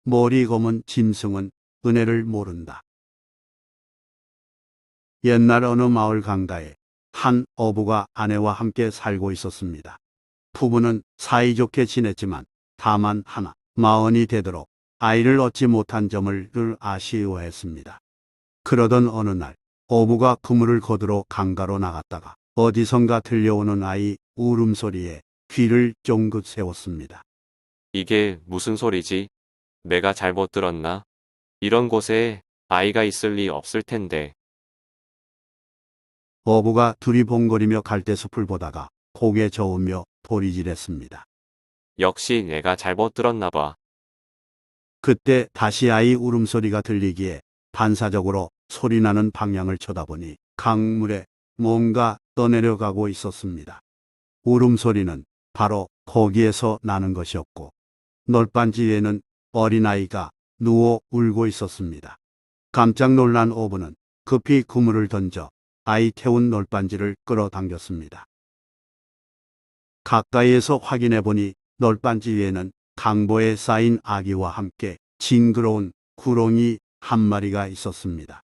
머리 검은 짐승은 은혜를 모른다. 옛날 어느 마을 강가에 한 어부가 아내와 함께 살고 있었습니다. 부부는 사이좋게 지냈지만 다만 하나, 마흔이 되도록 아이를 얻지 못한 점을 늘 아쉬워했습니다. 그러던 어느 날 어부가 그물을 거두러 강가로 나갔다가 어디선가 들려오는 아이 울음소리에 귀를 쫑긋 세웠습니다. 이게 무슨 소리지? 내가 잘못 들었나? 이런 곳에 아이가 있을 리 없을 텐데. 어부가 두리번거리며 갈대숲을 보다가 고개 저으며 도리질했습니다. 역시 내가 잘못 들었나 봐. 그때 다시 아이 울음소리가 들리기에 반사적으로 소리나는 방향을 쳐다보니 강물에 뭔가 떠내려가고 있었습니다. 울음소리는 바로 거기에서 나는 것이었고 널빤지 위에는 어린아이가 누워 울고 있었습니다. 깜짝 놀란 어부는 급히 그물을 던져 아이 태운 널빤지를 끌어당겼습니다. 가까이에서 확인해 보니 널빤지 위에는 강보에 쌓인 아기와 함께 징그러운 구렁이 한 마리가 있었습니다.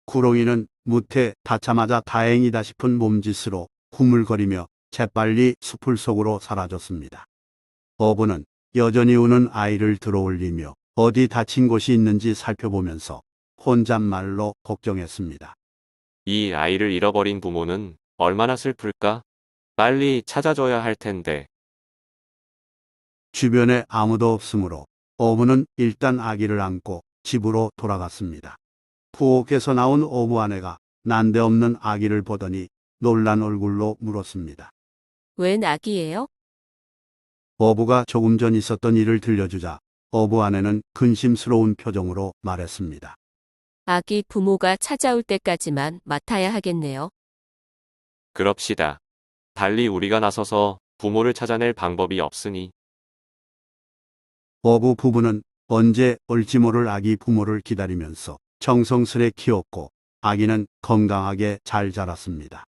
구렁이는 무태 닿자마자 다행이다 싶은 몸짓으로 구물거리며 재빨리 숲을 속으로 사라졌습니다. 어부는 여전히 우는 아이를 들어올리며 어디 다친 곳이 있는지 살펴보면서 혼잣말로 걱정했습니다. 이 아이를 잃어버린 부모는 얼마나 슬플까? 빨리 찾아줘야 할 텐데. 주변에 아무도 없으므로 어부는 일단 아기를 안고 집으로 돌아갔습니다. 부엌에서 나온 어부 아내가 난데없는 아기를 보더니 놀란 얼굴로 물었습니다. 웬 아기예요? 어부가 조금 전 있었던 일을 들려주자 어부 아내는 근심스러운 표정으로 말했습니다. 아기 부모가 찾아올 때까지만 맡아야 하겠네요. 그럽시다. 달리 우리가 나서서 부모를 찾아낼 방법이 없으니. 어부 부부는 언제 올지 모를 아기 부모를 기다리면서 정성스레 키웠고 아기는 건강하게 잘 자랐습니다.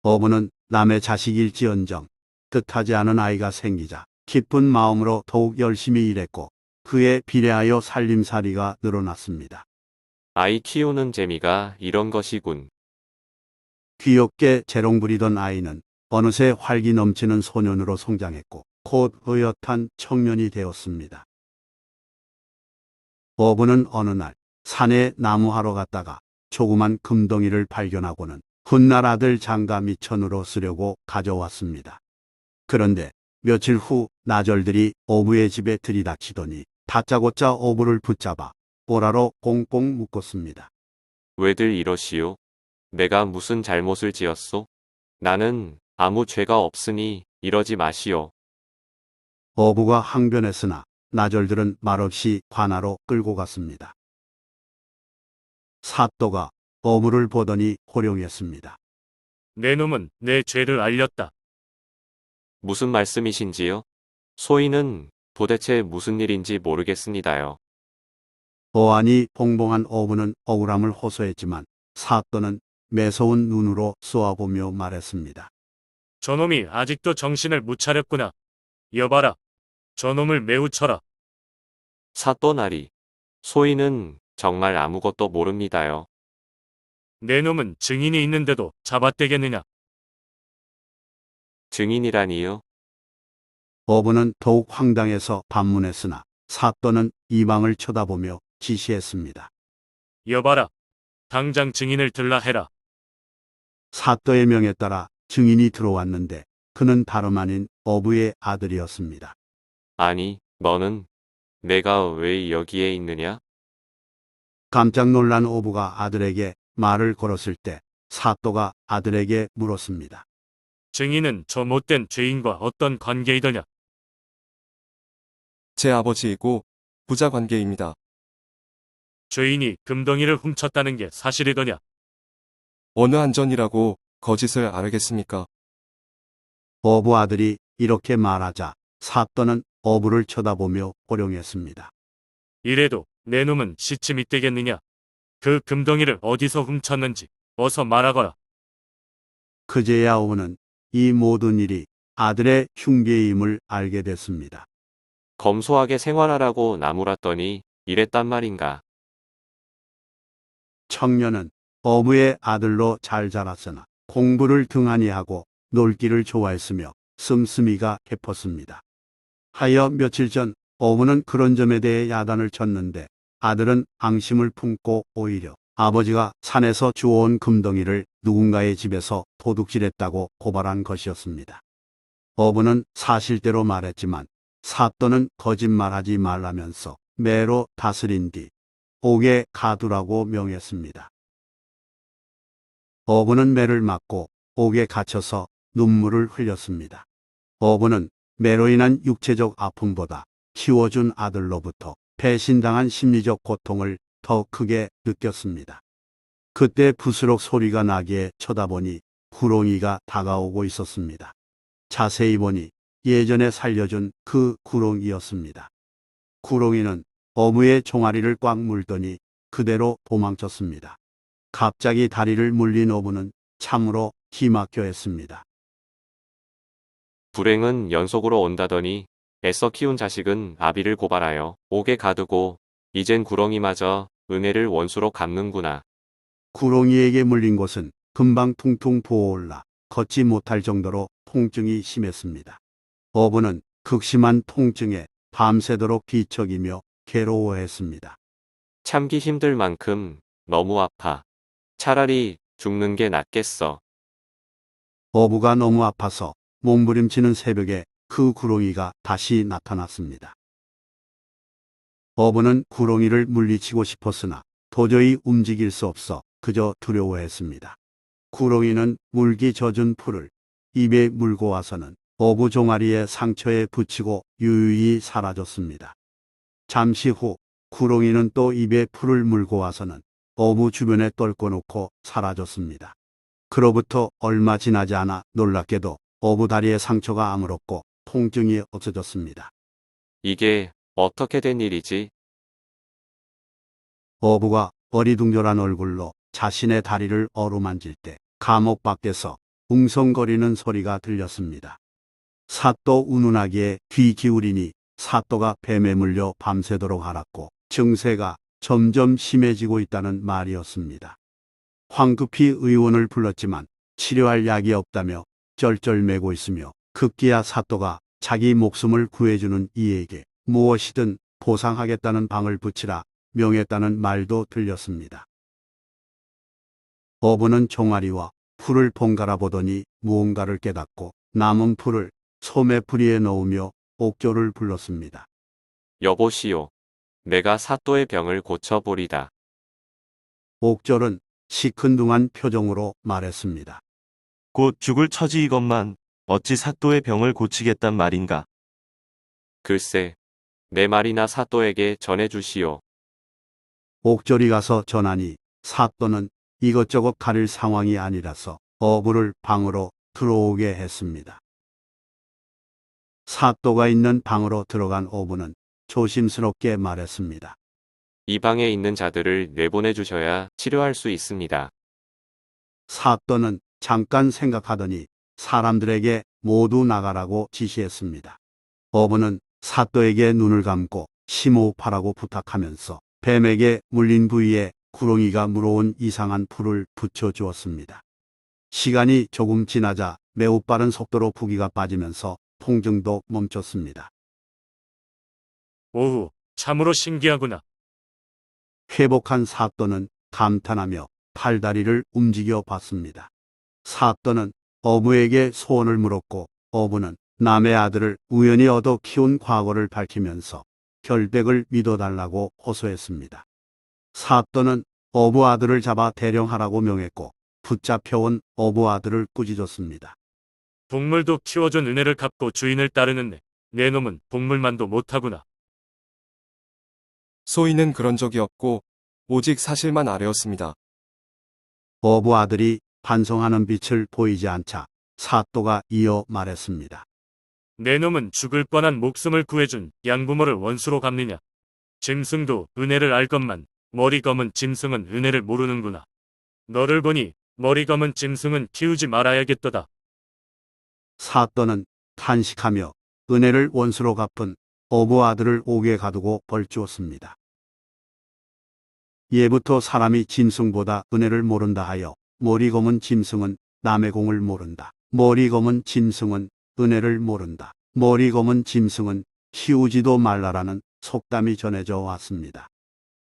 어부는 남의 자식일지언정 뜻하지 않은 아이가 생기자 기쁜 마음으로 더욱 열심히 일했고 그에 비례하여 살림살이가 늘어났습니다. 아이 키우는 재미가 이런 것이군. 귀엽게 재롱부리던 아이는 어느새 활기 넘치는 소년으로 성장했고 곧 의젓한 청년이 되었습니다. 어부는 어느 날 산에 나무하러 갔다가 조그만 금덩이를 발견하고는 훗날 아들 장가 미천으로 쓰려고 가져왔습니다. 그런데 며칠 후 나절들이 어부의 집에 들이닥치더니 다짜고짜 어부를 붙잡아 보라로 꽁꽁 묶었습니다. 왜들 이러시오? 내가 무슨 잘못을 지었소? 나는 아무 죄가 없으니 이러지 마시오. 어부가 항변했으나 나절들은 말없이 관하로 끌고 갔습니다. 사또가 어부를 보더니 호령했습니다. 내 놈은 내 죄를 알렸다. 무슨 말씀이신지요? 소인은 도대체 무슨 일인지 모르겠습니다요. 어안이 봉봉한 어부는 억울함을 호소했지만 사또는 매서운 눈으로 쏘아보며 말했습니다. 저놈이 아직도 정신을 못 차렸구나. 여봐라. 저놈을 매우 쳐라. 사또나리. 소인은 정말 아무것도 모릅니다요. 내 놈은 증인이 있는데도 잡아떼겠느냐. 증인이라니요? 어부는 더욱 황당해서 반문했으나 사또는 이방을 쳐다보며 지시했습니다. 여봐라. 당장 증인을 들라 해라. 사또의 명에 따라 증인이 들어왔는데 그는 다름 아닌 어부의 아들이었습니다. 아니, 너는 내가 왜 여기에 있느냐? 깜짝 놀란 어부가 아들에게 말을 걸었을 때 사또가 아들에게 물었습니다. 증인은 저 못된 죄인과 어떤 관계이더냐. 제 아버지이고 부자 관계입니다. 죄인이 금덩이를 훔쳤다는 게 사실이더냐. 어느 안전이라고 거짓을 알겠습니까? 어부 아들이 이렇게 말하자 사또는 어부를 쳐다보며 호령했습니다. 이래도 내 놈은 시침이 떼겠느냐. 그 금덩이를 어디서 훔쳤는지 어서 말하거라. 그제야 어부는 이 모든 일이 아들의 흉계임을 알게 됐습니다. 검소하게 생활하라고 나무랐더니 이랬단 말인가. 청년은 어부의 아들로 잘 자랐으나 공부를 등한히 하고 놀기를 좋아했으며 씀씀이가 깊었습니다. 하여 며칠 전 어부는 그런 점에 대해 야단을 쳤는데 아들은 앙심을 품고 오히려 아버지가 산에서 주워온 금덩이를 누군가의 집에서 도둑질했다고 고발한 것이었습니다. 어부는 사실대로 말했지만 사또는 거짓말하지 말라면서 매로 다스린 뒤 옥에 가두라고 명했습니다. 어부는 매를 맞고 옥에 갇혀서 눈물을 흘렸습니다. 어부는 매로 인한 육체적 아픔보다 키워준 아들로부터 배신당한 심리적 고통을 더 크게 느꼈습니다. 그때 부스럭 소리가 나기에 쳐다보니 구렁이가 다가오고 있었습니다. 자세히 보니 예전에 살려준 그 구렁이였습니다. 구렁이는 어부의 종아리를 꽉 물더니 그대로 도망쳤습니다. 갑자기 다리를 물린 어부는 참으로 기막혀 했습니다. 불행은 연속으로 온다더니 애써 키운 자식은 아비를 고발하여 옥에 가두고 이젠 구렁이마저 은혜를 원수로 갚는구나. 구렁이에게 물린 곳은 금방 퉁퉁 부어올라 걷지 못할 정도로 통증이 심했습니다. 어부는 극심한 통증에 밤새도록 뒤척이며 괴로워했습니다. 참기 힘들 만큼 너무 아파. 차라리 죽는 게 낫겠어. 어부가 너무 아파서 몸부림치는 새벽에 그 구렁이가 다시 나타났습니다. 어부는 구렁이를 물리치고 싶었으나 도저히 움직일 수 없어 그저 두려워했습니다. 구렁이는 물기 젖은 풀을 입에 물고 와서는 어부 종아리의 상처에 붙이고 유유히 사라졌습니다. 잠시 후 구렁이는 또 입에 풀을 물고 와서는 어부 주변에 떨궈 놓고 사라졌습니다. 그로부터 얼마 지나지 않아 놀랍게도 어부 다리의 상처가 아물었고 통증이 없어졌습니다. 이게 어떻게 된 일이지? 어부가 어리둥절한 얼굴로 자신의 다리를 어루만질 때 감옥 밖에서 웅성거리는 소리가 들렸습니다. 사또 운운하기에 귀 기울이니 사또가 뱀에 물려 밤새도록 앓았고 증세가 점점 심해지고 있다는 말이었습니다. 황급히 의원을 불렀지만 치료할 약이 없다며 쩔쩔매고 있으며 급기야 사또가 자기 목숨을 구해주는 이에게 무엇이든 보상하겠다는 방을 붙이라 명했다는 말도 들렸습니다. 어부는 종아리와 풀을 번갈아 보더니 무언가를 깨닫고 남은 풀을 소매풀이에 넣으며 옥조를 불렀습니다. 여보시오. 내가 사또의 병을 고쳐보리다. 옥졸은 시큰둥한 표정으로 말했습니다. 곧 죽을 처지이건만 어찌 사또의 병을 고치겠단 말인가. 글쎄, 내 말이나 사또에게 전해주시오. 옥졸이 가서 전하니 사또는 이것저것 가릴 상황이 아니라서 어부를 방으로 들어오게 했습니다. 사또가 있는 방으로 들어간 어부는 조심스럽게 말했습니다. 이 방에 있는 자들을 내보내 주셔야 치료할 수 있습니다. 사또는 잠깐 생각하더니 사람들에게 모두 나가라고 지시했습니다. 어부는 사또에게 눈을 감고 심호흡하라고 부탁하면서 뱀에게 물린 부위에 구렁이가 물어온 이상한 풀을 붙여주었습니다. 시간이 조금 지나자 매우 빠른 속도로 부기가 빠지면서 통증도 멈췄습니다. 오후, 참으로 신기하구나. 회복한 사또는 감탄하며 팔다리를 움직여 봤습니다. 사또는 어부에게 소원을 물었고 어부는 남의 아들을 우연히 얻어 키운 과거를 밝히면서 결백을 믿어달라고 호소했습니다. 사또는 어부 아들을 잡아 대령하라고 명했고 붙잡혀온 어부 아들을 꾸짖었습니다. 동물도 키워준 은혜를 갚고 주인을 따르는 내 놈은 동물만도 못하구나. 소인은 그런 적이 없고 오직 사실만 아뢰었습니다. 어부 아들이 반성하는 빛을 보이지 않자 사또가 이어 말했습니다. 내 놈은 죽을 뻔한 목숨을 구해준 양부모를 원수로 갚느냐. 짐승도 은혜를 알건만 머리 검은 짐승은 은혜를 모르는구나. 너를 보니 머리 검은 짐승은 키우지 말아야겠도다. 사또는 탄식하며 은혜를 원수로 갚은 어부 아들을 옥에 가두고 벌주었습니다. 예부터 사람이 짐승보다 은혜를 모른다 하여 머리 검은 짐승은 남의 공을 모른다. 머리 검은 짐승은 은혜를 모른다. 머리 검은 짐승은 키우지도 말라라는 속담이 전해져 왔습니다.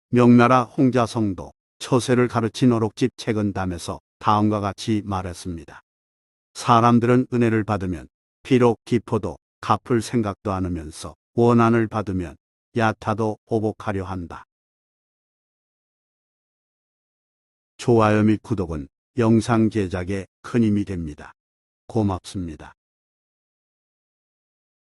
명나라 홍자성도 처세를 가르친 어록집 책은담에서 다음과 같이 말했습니다. 사람들은 은혜를 받으면 비록 깊어도 갚을 생각도 않으면서 원한을 받으면 얕아도 보복하려 한다. 좋아요 및 구독은 영상 제작에 큰 힘이 됩니다. 고맙습니다.